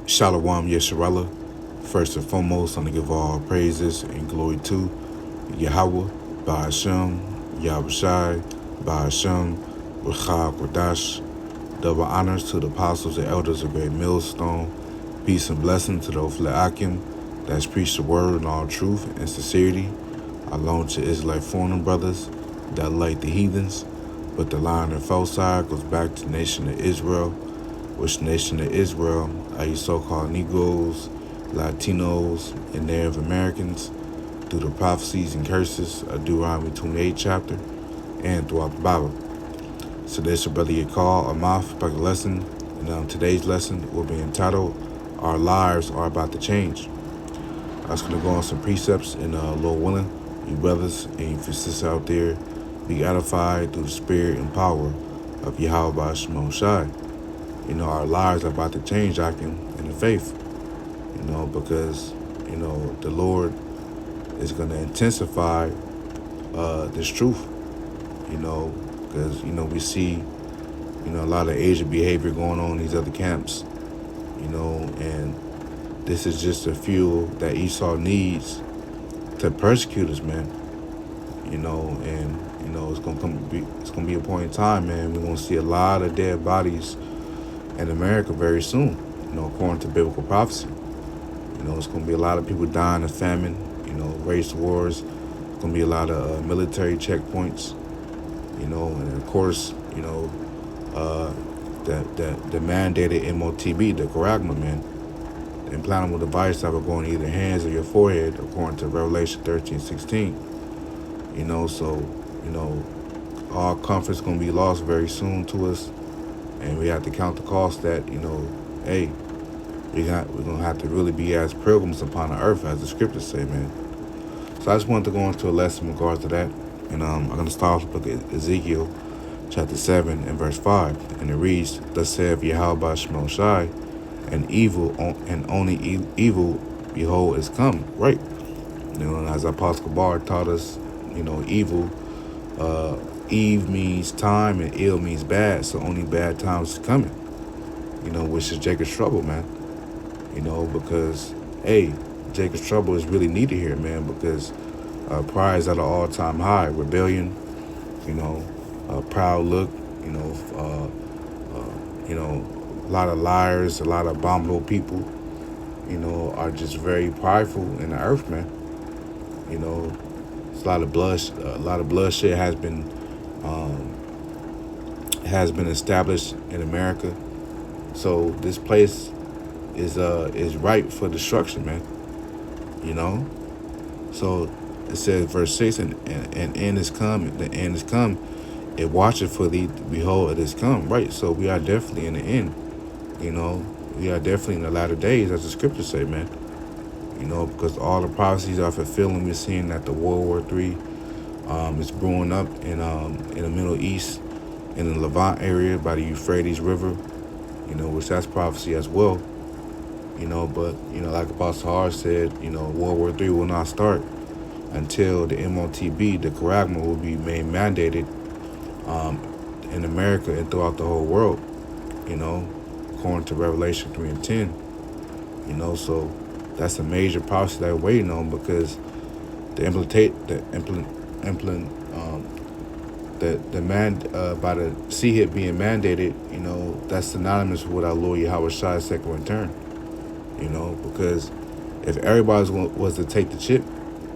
Shalom Yesharala. First and foremost, I'm going to give all praises and glory to Yahweh, Ba'ashem, Yahushai, Ba'ashem, Rachah Kodash. Double honors to the apostles and elders of Great Millstone. Peace and blessing to the Ofle Akim that's preached the word in all truth and sincerity. Along to Israelite foreign brothers that like the heathens, but the line and fell side goes back to the nation of Israel, which nation of Israel are you so-called Negroes, Latinos, and Native Americans through the prophecies and curses of Deuteronomy 28 chapter and throughout the Bible. So this your brother Yakal Amath back a lesson, and today's lesson will be entitled "Our Lives Are About to Change." I was going to go on some precepts, and Lord willing, you brothers and you sisters out there be edified through the spirit and power of Yahweh Shemon Shai. Our lives are about to change, in the faith, because, the Lord is going to intensify this truth, because, we see, a lot of Asian behavior going on in these other camps, and this is just a fuel that Esau needs to persecute us, man, it's gonna be a point in time, man. We're gonna see a lot of dead bodies in America very soon, according to biblical prophecy. It's going to be a lot of people dying of famine, race wars. It's going to be a lot of military checkpoints, and of course, the mandated MOTB, the Garagma, man, the implantable device that will go in either hands or your forehead, according to Revelation 13:16. All comfort's going to be lost very soon to us. And we have to count the cost that, hey, we're going to have to really be as pilgrims upon the earth, as the scriptures say, man. So I just wanted to go into a lesson in regards to that. And I'm going to start off with the book of Ezekiel, chapter 7 and verse 5. And it reads, "Thus saith Yahweh Shemon Shai, and evil, and only evil, behold, is come." Right. And as Apostle Bar taught us, evil, Eve means time and ill means bad, so only bad times is coming, which is Jacob's trouble, man. Because, hey, Jacob's trouble is really needed here, man, because pride is at an all-time high. Rebellion, proud look, a lot of liars, a lot of abominable people, are just very prideful in the earth, man. It's a lot of bloodshed has been established in America. So this place is ripe for destruction, man. So it says verse 6, and end is come, the end is come, it watcheth for thee, behold, it is come. Right. So we are definitely in the end. We are definitely in the latter days, as the scriptures say, man. Because all the prophecies are fulfilling. We're seeing that the World War III is brewing up in the Middle East, in the Levant area by the Euphrates River, which that's prophecy as well. But, like Apostle Har said, World War III will not start until the MOTB, the Charagma, will be made mandated in America and throughout the whole world, according to Revelation 3 and 10. So that's a major prophecy that we're waiting on, because by the CHIP being mandated, that's synonymous with our Lord Yahweh Shai's second return. Because if everybody was to take the chip,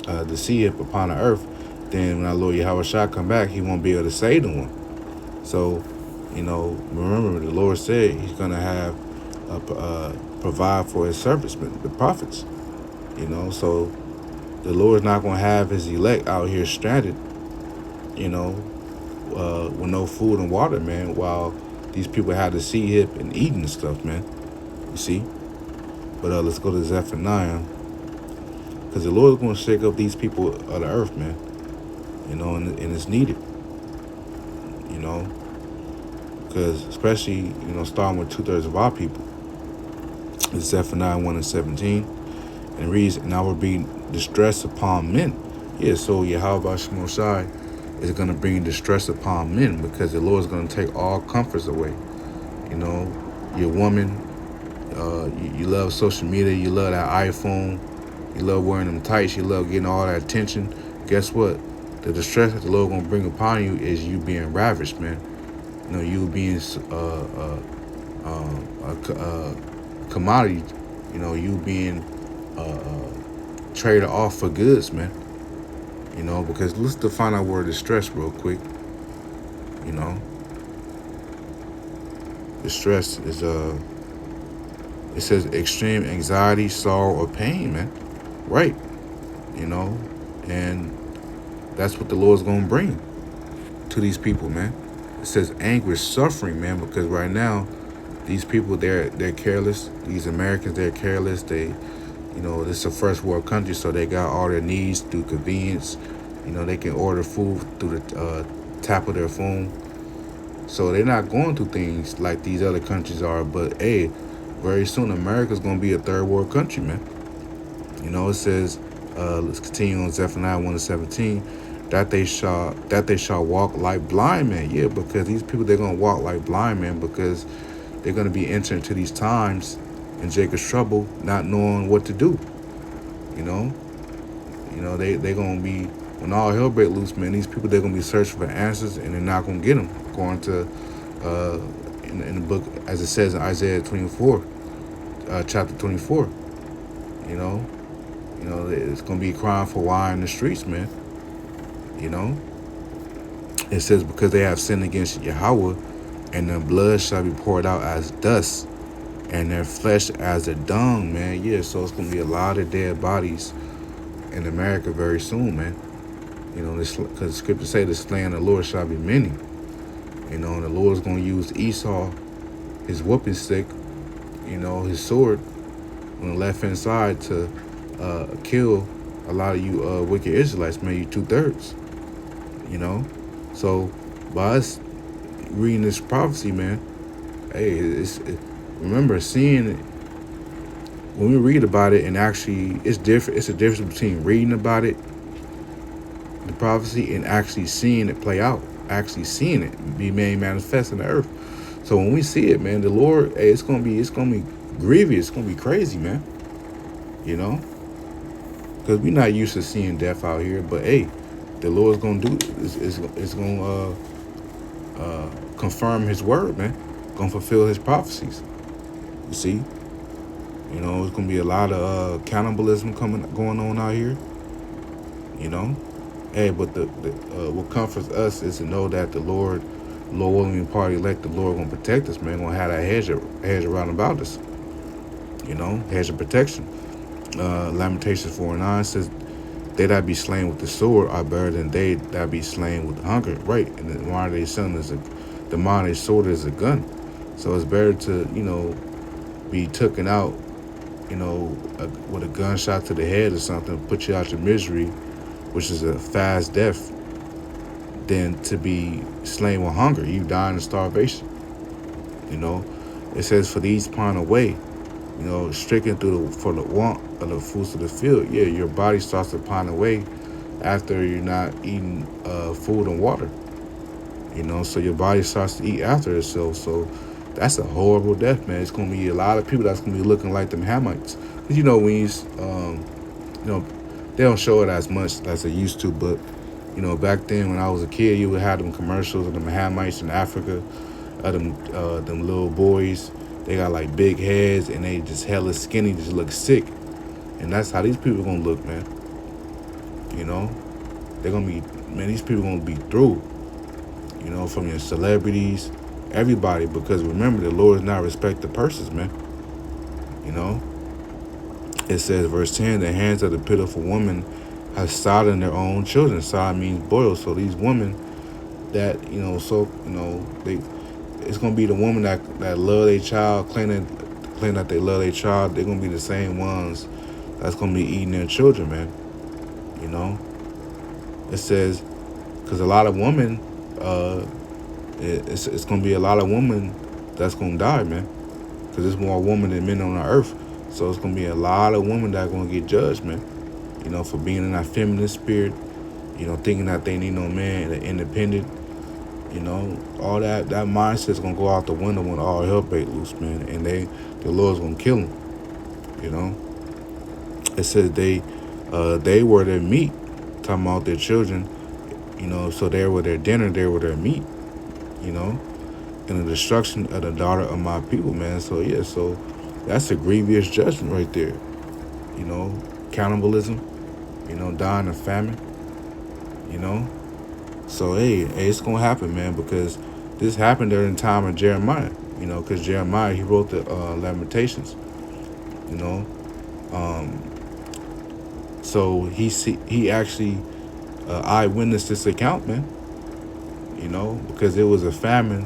the CHIP upon the earth, then when our Lord Yahweh Shai come back, he won't be able to save no one. So, remember the Lord said he's going to have provide for his servicemen, the prophets. So the Lord's not going to have his elect out here stranded, with no food and water, man, while these people had the CHIP and eating and stuff, man. You see? But let's go to Zephaniah, because the Lord's going to shake up these people of the earth, man. And it's needed. Because especially, starting with 2/3 of our people. It's Zephaniah 1 and 17. And it reads, "And I will be distress upon men." Yeah, so Yahweh Shemon Shai is going to bring distress upon men, because the Lord is going to take all comforts away. Your woman, You love social media. You love that iPhone. You love wearing them tights. You love getting all that attention. Guess what? The distress that the Lord gonna bring upon you is you being ravished, man. You know, you being a commodity. You know, you being traded off for goods, man. You know, because let's define our word distress real quick. You know, distress is it says extreme anxiety, sorrow, or pain, man. Right. You know, and that's what the Lord's gonna bring to these people, man. It says anguish, suffering, man, because right now these people they're careless. These Americans they're careless. This is a first world country, so they got all their needs through convenience. You know, they can order food through the tap of their phone. So they're not going through things like these other countries are. But hey, very soon America's gonna be a third world country, man. You know, it says, let's continue on Zephaniah 1:17, that they shall walk like blind men. Yeah, because these people they're gonna walk like blind men because they're gonna be entering into these times in Jacob's trouble, not knowing what to do. You know, they're gonna be when all hell break loose, man. These people they're gonna be searching for answers and they're not gonna get them, according to in the book as it says in Isaiah 24, chapter 24. You know. It's gonna be crying for wine in the streets, man. You know, it says because they have sinned against Yahweh, and their blood shall be poured out as dust, and their flesh as a dung, man. Yeah, so it's gonna be a lot of dead bodies in America very soon, man. You know, this because the scripture say the slain of the Lord shall be many. You know, and the Lord's gonna use Esau, his whooping stick, his sword on the left hand side to kill a lot of you wicked Israelites, man. You 2/3. You know, so by us reading this prophecy, man, hey, remember seeing it when we read about it, and actually it's different. It's a difference between reading about it, the prophecy, and actually seeing it play out, actually seeing it be made manifest in the earth. So when we see it, man, the Lord, hey, it's gonna be grievous. It's gonna be crazy, man. You know, because we're not used to seeing death out here, but hey, the Lord's gonna do is gonna confirm His word, man. Gonna fulfill His prophecies. You see, it's gonna be a lot of cannibalism going on out here. You know, hey, but the what comforts us is to know that the Lord willing party elect, the Lord gonna protect us, man. Gonna have that hedge around about us. Hedge of protection. Lamentations 4:9 says, they that be slain with the sword are better than they that be slain with hunger. Right. And the modern day the modern day sword is a gun. So it's better to, be taken out, with a gunshot to the head or something, put you out your misery, which is a fast death, than to be slain with hunger. You dying of starvation. It says, for these pine away, stricken for the want of the fruits of the field. Yeah, your body starts to pine away after you're not eating food and water. So your body starts to eat after itself. So that's a horrible death, man. It's gonna be a lot of people that's gonna be looking like them Hamites. Cause they don't show it as much as they used to, but back then when I was a kid, you would have them commercials of them Hamites in Africa, them little boys. They got like big heads and they just hella skinny, just look sick. And that's how these people gonna look, man. They're gonna be, man, these people gonna be through. From your celebrities, everybody, because remember the Lord is not respect the persons, man. It says, verse 10, the hands of the pitiful woman have sodden their own children. Sod means boil. So these women that, it's gonna be the woman that love their child, claim that they love their child. They're gonna be the same ones that's gonna be eating their children, man. It says, because a lot of women, it's gonna be a lot of women that's gonna die, man. Because there's more women than men on the earth, so it's gonna be a lot of women that are gonna get judged, man. For being in that feminine spirit, thinking that they need no man, they're independent. You know, all that mindset's gonna go out the window when all hell break loose, man. And the Lord's gonna kill them. You know, it says they were their meat, talking about their children. You know, so they were their dinner, they were their meat. You know, and the destruction of the daughter of my people, man. So yeah, so that's a grievous judgment right there. You know, cannibalism. You know, dying of famine. You know, so hey, it's gonna happen, man, because this happened during the time of Jeremiah. You know, because Jeremiah he wrote the Lamentations. You know, um, so he actually eyewitnessed this account, man. You know, because it was a famine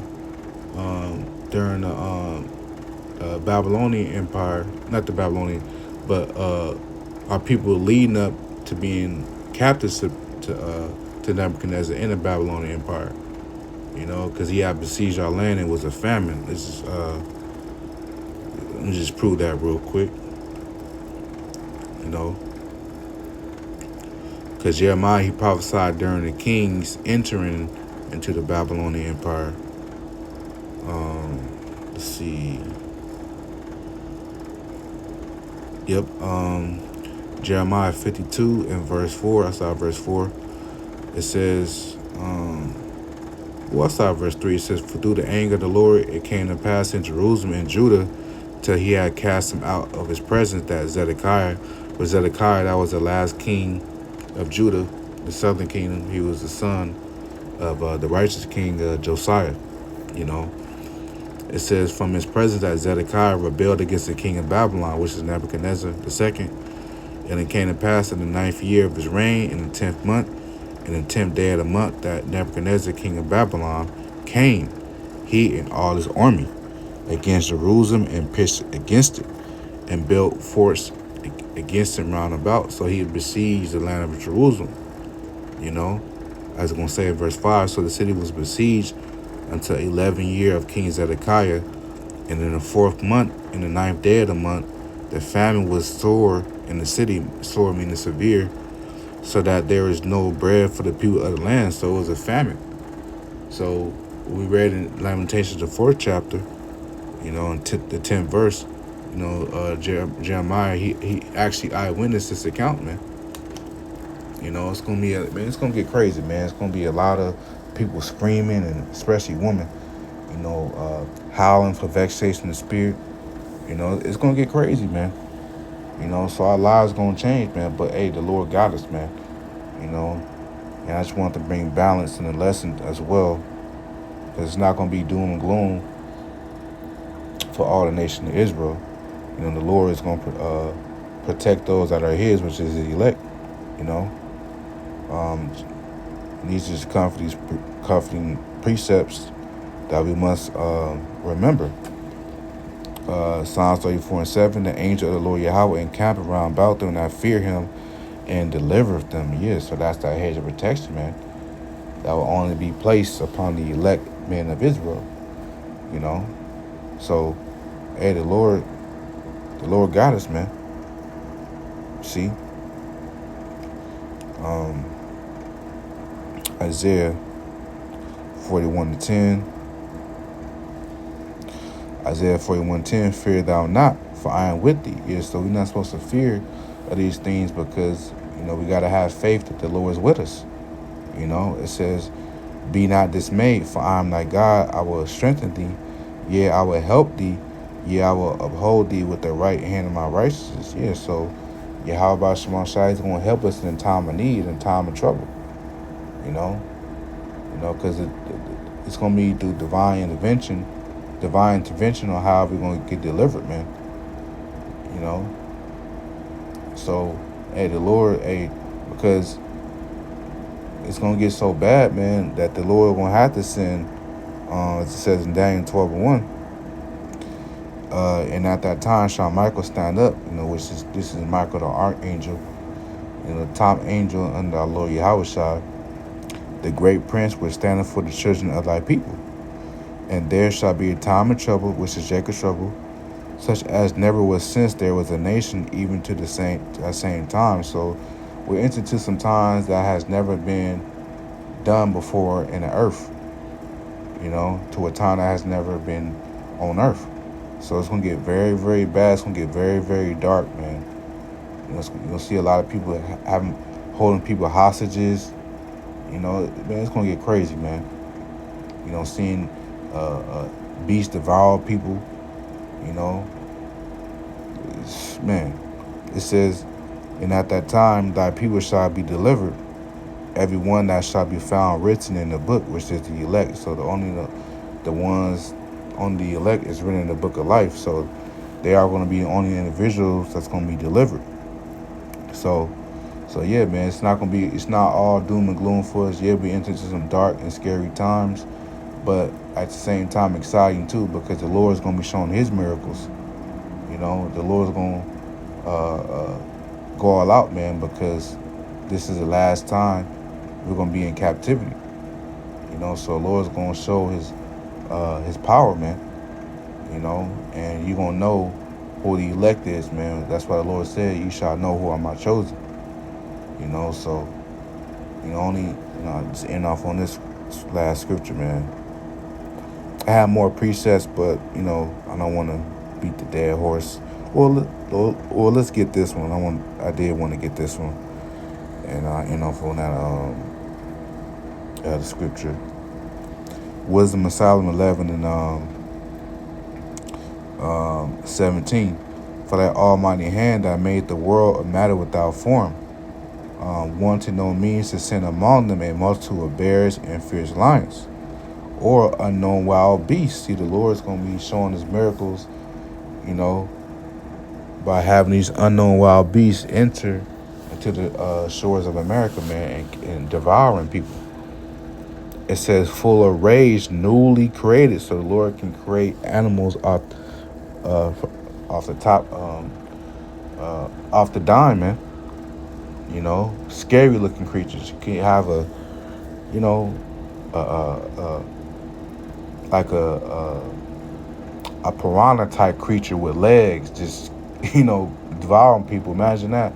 during the Babylonian Empire, not the Babylonian, but our people leading up to being captives to Nebuchadnezzar in the Babylonian Empire. You know, because he had besieged our land and was a famine. This is let me just prove that real quick. You know, because Jeremiah he prophesied during the kings entering into the Babylonian Empire. Let's see. Yep. Jeremiah 52 and verse 4. I saw verse 4. It says, well, I saw verse 3. It says, for through the anger of the Lord it came to pass in Jerusalem and Judah till he had cast him out of his presence, that Zedekiah that was the last king of Judah, the southern kingdom. He was the son of the righteous king Josiah. You know, it says, from his presence that Zedekiah rebelled against the king of Babylon, which is Nebuchadnezzar the second. And it came to pass in the 9th year of his reign, in the 10th month, in the 10th day of the month, that Nebuchadnezzar king of Babylon came, he and all his army, against Jerusalem, and pitched against it, and built forts against him round about. So he besieged the land of Jerusalem. You know, as it's going to say in verse 5, so the city was besieged until 11th year of King Zedekiah, and in the 4th month, in the 9th day of the month, the famine was sore in the city, sore meaning severe, so that there is no bread for the people of the land. So it was a famine. So we read in Lamentations, the 4th chapter, you know, in the 10th verse, you know, Jeremiah, he actually eyewitnessed this account, man. You know, it's gonna be it's gonna get crazy, man. It's gonna be a lot of people screaming, and especially women, you know, howling for vexation of spirit. You know, it's gonna get crazy, man. You know, so our lives gonna change, man. But hey, the Lord got us, man. You know, and I just want to bring balance in the lesson as well, because it's not gonna be doom and gloom for all the nation of Israel. You know, the Lord is gonna protect those that are His, which is the elect. You know, these just comforting precepts that we must remember. Psalms 34:7, the angel of the Lord Yahweh encamp around about them that fear him and delivereth them. Yes, so that's that hedge of protection, man. That will only be placed upon the elect men of Israel. You know, so hey, the Lord got us, man. See, Isaiah 41:10. Isaiah 41:10, fear thou not, for I am with thee. Yeah, so we're not supposed to fear of these things, because, you know, we got to have faith that the Lord is with us. You know, it says, be not dismayed, for I am thy God. I will strengthen thee. Yeah, I will help thee. Yeah, I will uphold thee with the right hand of my righteousness. Yeah, so Yahweh Shema Shai is going to help us in time of need, in time of trouble. You know, because it's going to be through divine intervention on how we're going to get delivered, man. You know, so hey, the Lord, hey, because it's going to get so bad, man, that the Lord going to have to send, as it says in Daniel 12:1, and at that time shall Michael stand up, you know, this is Michael the archangel, you know, the top angel under our Lord Yahushua, the great prince, which standeth for the children of thy people. And there shall be a time of trouble, which is Jacob's trouble, such as never was since there was a nation, even to the same time. So we're into some times that has never been done before in the earth. to a time that has never been on earth. So it's gonna get very, very bad. It's gonna get very, very dark, man. You're gonna see a lot of people having holding people hostages. Man, it's gonna get crazy, man. Seeing beasts devour people. You know, man. It says, and at that time, thy people shall be delivered, every one that shall be found written in the book, which is the elect. So the ones on the elect is written in the book of life. So they are going to be the only individuals that's going to be delivered. So yeah, man, it's not all doom and gloom for us. Yeah, we enter into some dark and scary times, but at the same time exciting too, because the Lord is going to be showing His miracles. The Lord is going to go all out, man, because this is the last time we're going to be in captivity. So the Lord's going to show His power, man. And you're going to know who the elect is, man. That's why the Lord said, you shall know who are my chosen. So, just end off on this last scripture, man. I have more precepts, but, I don't want to beat the dead horse. Well, let's get this one. I did want to get this one. And I end off on that the scripture. Wisdom of Solomon 11 and 17. For that almighty hand that made the world a matter without form, wanting no means to send among them a multitude of bears and fierce lions, or unknown wild beasts. See, the Lord is going to be showing His miracles, by having these unknown wild beasts enter into the shores of America, man, and devouring people. It says, full of rage, newly created. So the Lord can create animals off the top, off the dime, man. Scary looking creatures. You can have like a piranha type creature with legs, just devouring people. Imagine that.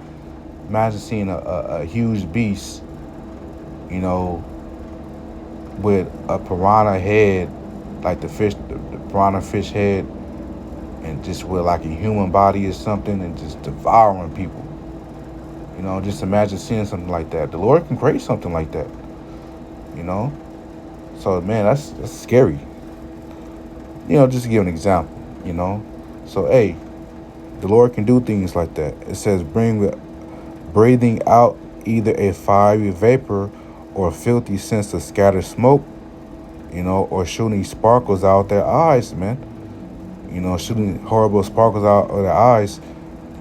Imagine seeing a huge beast, with a piranha head, like the piranha fish head, and just with like a human body or something, and just devouring people. Just imagine seeing something like that. The Lord can create something like that. So man, that's scary. Just to give an example. So hey, the Lord can do things like that. It says, breathing out either a fiery vapor or a filthy sense of scattered smoke, or shooting sparkles out their eyes, man. Shooting horrible sparkles out of their eyes.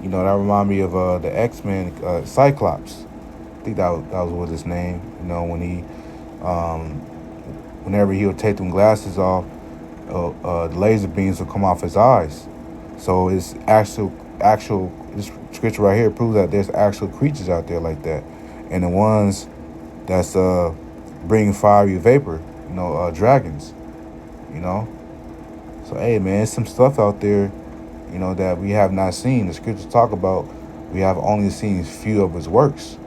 That remind me of the X-Men, Cyclops. I think that was what his name. When he, whenever he would take them glasses off, the laser beams would come off his eyes. So it's actual. This scripture right here proves that there's actual creatures out there like that, and the ones that's bringing fiery vapor, dragons. So hey, man, there's some stuff out there, that we have not seen. The scriptures talk about we have only seen few of His works.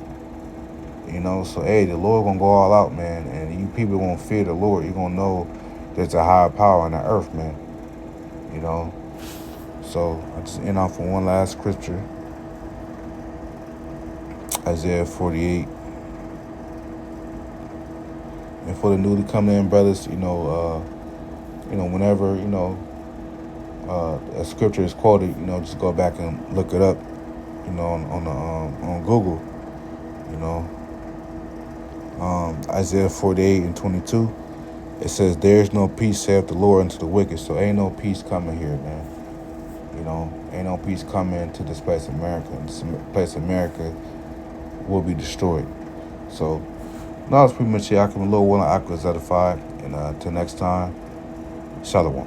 So hey, the Lord gonna go all out, man, and you people gonna fear the Lord. You're gonna know there's a higher power on the earth, man. So I just end off on one last scripture. Isaiah 48. And for the newly coming in brothers, whenever, a scripture is quoted, just go back and look it up, on Google, Isaiah 48 and 22. It says, there's no peace, saith the Lord, unto the wicked. So ain't no peace coming here, man. Ain't no peace coming to this place, America. This place, America, will be destroyed. So, no, that's pretty much it. I can a little well, I was edified. And until next time, Shalom.